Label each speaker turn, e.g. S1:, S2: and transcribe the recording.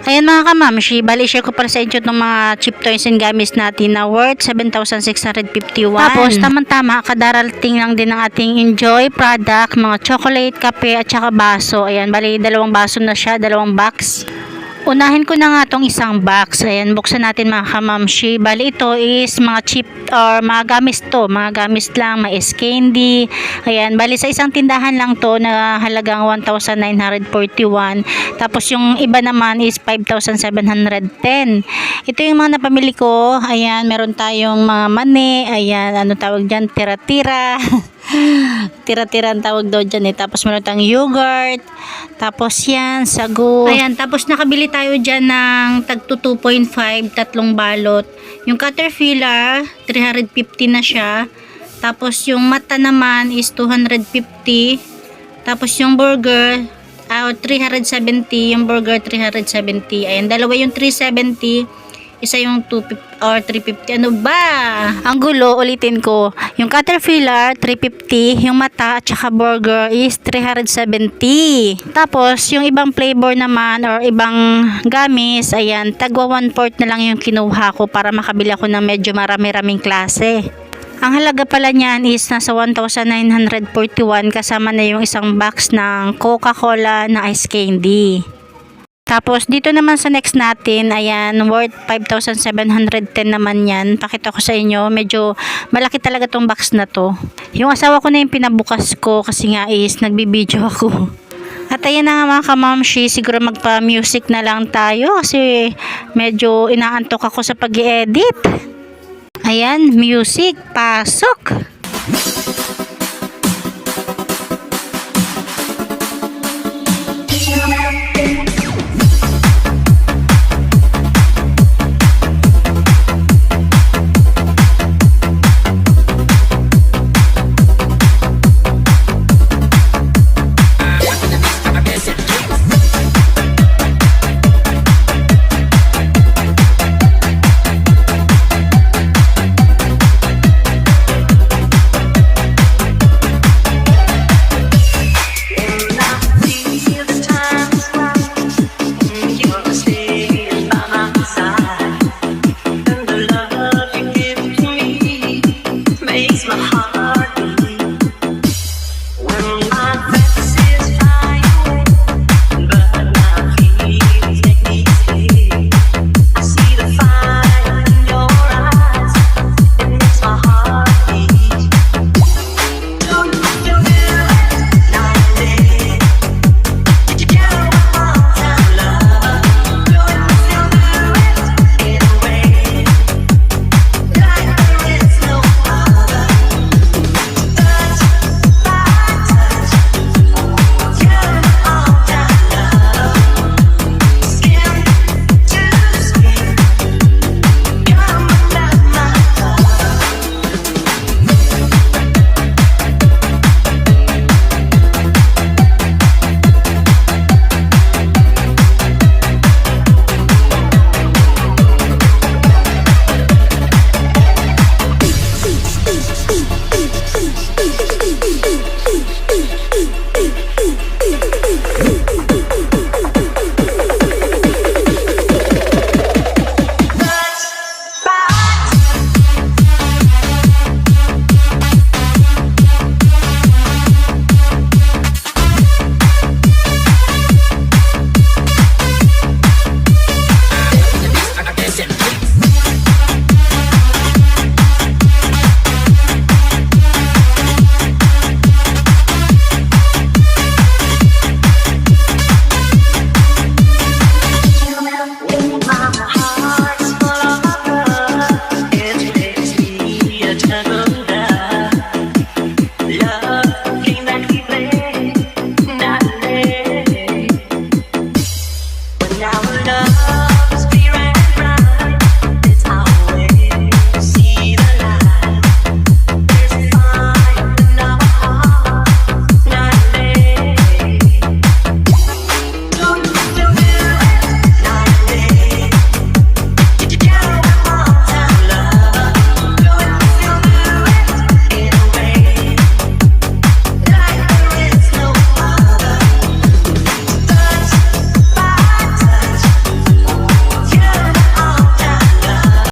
S1: Ayan mga kamamshi, bali share ko para sa inyo itong mga cheap toys and gamis natin na worth 7,651. Tapos tamang-tama, kadarating lang din ng ating enjoy product, mga chocolate, kape at saka baso. Ayan, bali dalawang baso na siya, dalawang box. Unahin ko na nga itong isang box. Ayan, buksan natin mga kamamshi. Bali ito is mga cheap or mga gamis to. Mga gamis lang, may candy. Ayan, bali sa isang tindahan lang to na halagang 1,941. Tapos yung iba naman is 5,710. Ito yung mga napamili ko. Ayan, meron tayong mga mani. Ayan, ano tawag dyan? Tira-tira. Tira-tira ang tawag daw dyan eh. Tapos meron tayong yogurt. Tapos yan, sago. Ayan, tapos nakabili tayo dyan ng tagto 2.5, tatlong balot. Yung Caterpillar, 350 na siya. Tapos yung mata naman is 250. Tapos yung burger, 370. Yung burger, 370. Ayan, dalawa yung 370. Isa yung 250 or 350. Ano ba? Ang gulo, ulitin ko. Yung Caterpillar, 350. Yung mata at saka burger is 370. Tapos, yung ibang flavor naman or ibang gamis, ayan, tagwa 1/4 na lang yung kinuha ko para makabili ako ng medyo marami-raming klase. Ang halaga pala niyan is nasa 1,941 kasama na yung isang box ng Coca-Cola na ice candy. Tapos, dito naman sa next natin, ayan, worth 5,710 naman yan. Pakita ko sa inyo, medyo malaki talaga tong box na to. Yung asawa ko na yung pinabukas ko kasi nga is nagbibideo ako. At ayan na nga mga kamamshi, siguro magpa-music na lang tayo kasi medyo inaantok ako sa pag-i-edit. Ayan, music, pasok!
S2: Now love